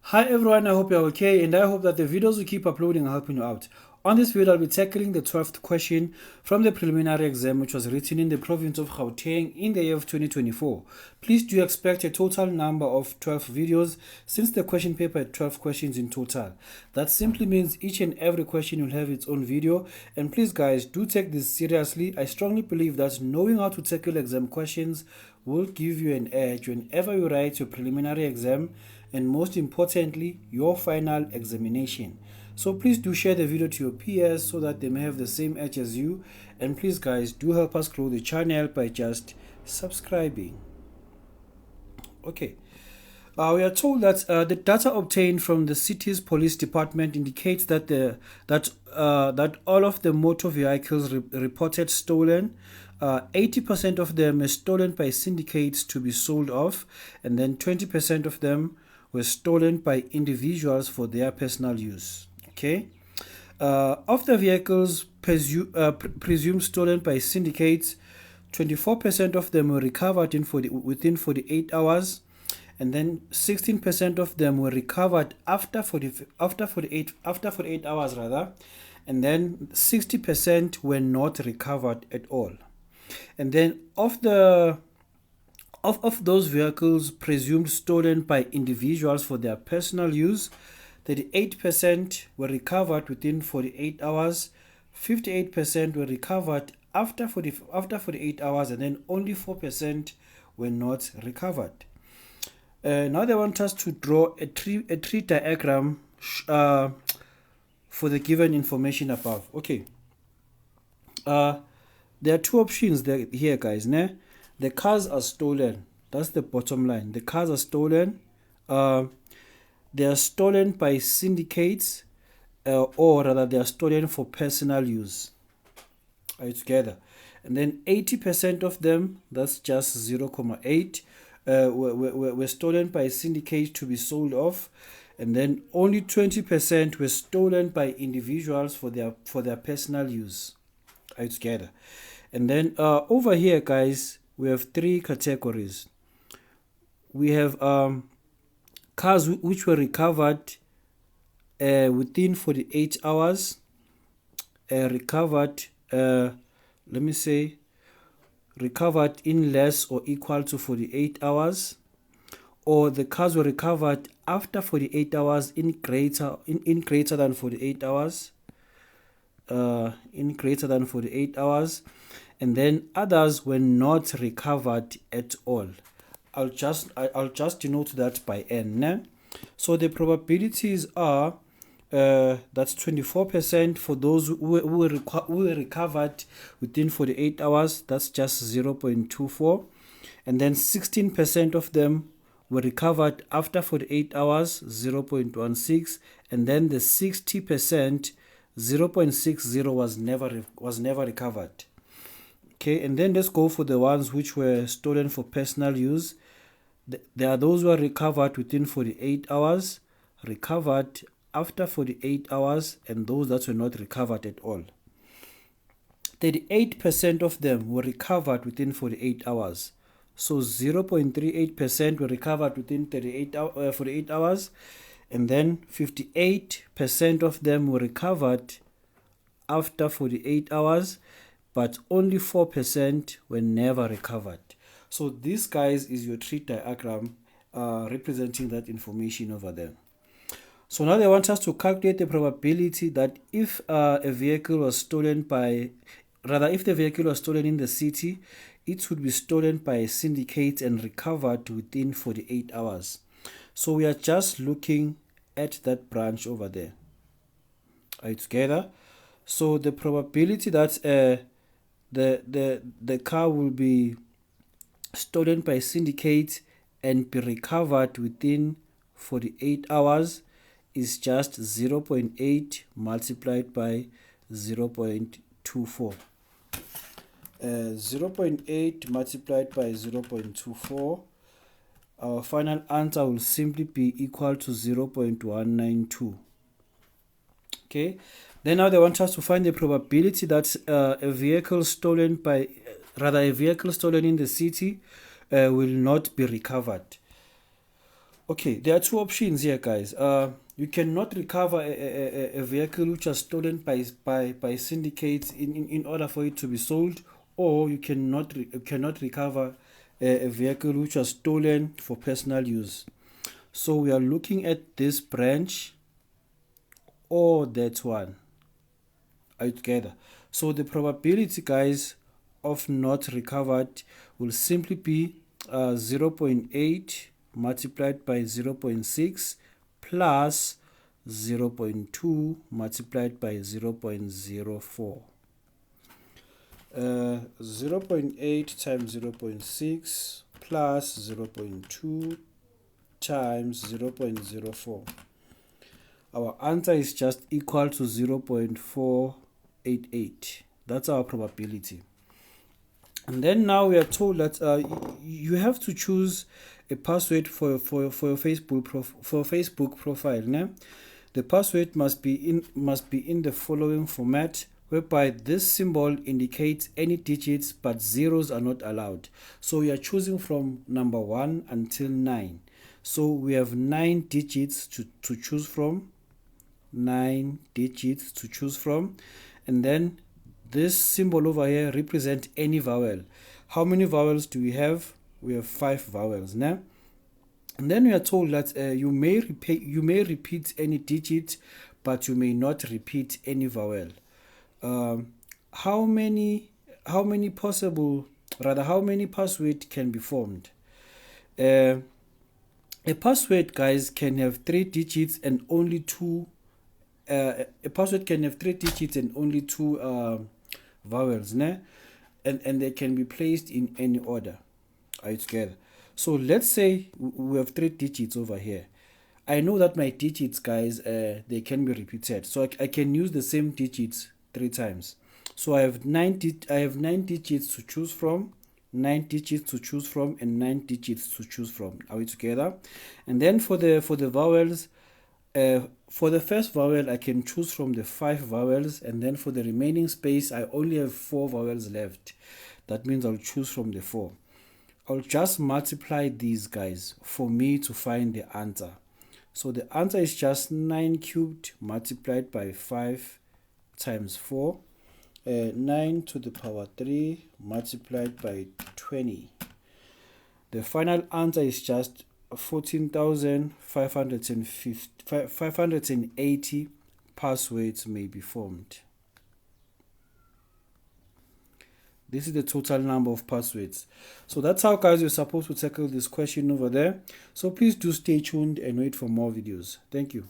Hi everyone, I hope you're okay and I hope that the videos we keep uploading are helping you out. On this video, I'll be tackling the 12th question from the preliminary exam which was written in the province of Gauteng in the year of 2024. Please do expect a total number of 12 videos since the question paper had 12 questions in total. That simply means each and every question will have its own video, and please guys, do take this seriously. I strongly believe that knowing how to tackle exam questions will give you an edge whenever you write your preliminary exam and most importantly your final examination. So please do share the video to your peers so that they may have the same edge as you, and please guys, do help us grow the channel by just subscribing. Okay, we are told that the data obtained from the city's police department indicates that that all of the motor vehicles reported stolen, 80% of them were stolen by syndicates to be sold off, and then 20% of them were stolen by individuals for their personal use. Okay, of the vehicles presumed stolen by syndicates, 24% of them were recovered within 48 hours, and then 16% of them were recovered after 48 hours rather, and then 60% were not recovered at all. And then of those vehicles presumed stolen by individuals for their personal use, 38% were recovered within 48 hours, 58% were recovered after 48 hours, and then only 4% were not recovered. Now they want us to draw a tree diagram for the given information above. Okay. There are two options here, guys. The cars are stolen. That's the bottom line. The cars are stolen. They are stolen by syndicates, or rather, they are stolen for personal use. Are you together? And then 80% of them, that's just 0.8, were stolen by syndicates to be sold off, and then only 20% were stolen by individuals for their personal use. Are you together? And then over here, guys, we have three categories. We have cars which were recovered within 48 hours, recovered in less or equal to 48 hours, or the cars were recovered after 48 hours in greater than 48 hours, and then others were not recovered at all. I'll just denote that by n. So the probabilities are that's 24% for those who were recovered within 48 hours. That's just 0.24, and then 16% of them were recovered after 48 hours, 0.16, and then the 60%, 0.60, was never recovered. Okay, and then let's go for the ones which were stolen for personal use. There are those who are recovered within 48 hours, recovered after 48 hours, and those that were not recovered at all. 38% of them were recovered within 48 hours. So 0.38% were recovered within 48 hours, and then 58% of them were recovered after 48 hours, but only 4% were never recovered. So this, guys, is your tree diagram representing that information over there. So now they want us to calculate the probability that if the vehicle was stolen in the city, it would be stolen by a syndicate and recovered within 48 hours. So we are just looking at that branch over there. Are you together? So the probability that the car will be stolen by syndicate and be recovered within 48 hours is just 0.8 multiplied by 0.24. 0.8 multiplied by 0.24. Our final answer will simply be equal to 0.192. Okay. Then now they want us to find the probability that a vehicle stolen in the city will not be recovered. Okay, there are two options here, guys. You cannot recover a vehicle which was stolen by syndicates in order for it to be sold, or you cannot recover a vehicle which was stolen for personal use. So we are looking at this branch or that one. Are you together? So the probability, guys, of not recovered will simply be 0.8 multiplied by 0.6 plus 0.2 multiplied by 0.04. 0.8 times 0.6 plus 0.2 times 0.04. Our answer is just equal to 0.488. That's our probability. And then now we are told that you have to choose a password for your Facebook profile. Né? The password must be in the following format, whereby this symbol indicates any digits but zeros are not allowed. So we are choosing from number 1 until 9. So we have 9 digits to choose from. 9 digits to choose from. And then this symbol over here represents any vowel. How many vowels do we have? We have 5 vowels. Né? And then we are told that you may repeat any digit, but you may not repeat any vowel. How many password can be formed? A password, guys, can have 3 digits and only 2. A password can have 3 digits and only 2 vowels, né? And they can be placed in any order. Are you together? So let's say we have 3 digits over here. I know that my digits, guys, they can be repeated. So I can use the same digits 3 times. So I have 9 digits to choose from, 9 digits to choose from, and 9 digits to choose from. Are we together? And then for the vowels, for the first vowel, I can choose from the 5 vowels, and then for the remaining space, I only have 4 vowels left. That means I'll choose from the 4. I'll just multiply these, guys, for me to find the answer. So the answer is just 9 cubed multiplied by 5 times 4. 9 to the power 3 multiplied by 20. The final answer is just 14,580 passwords may be formed. This is the total number of passwords. So that's how, guys, you're supposed to tackle this question over there. So please do stay tuned and wait for more videos. Thank you.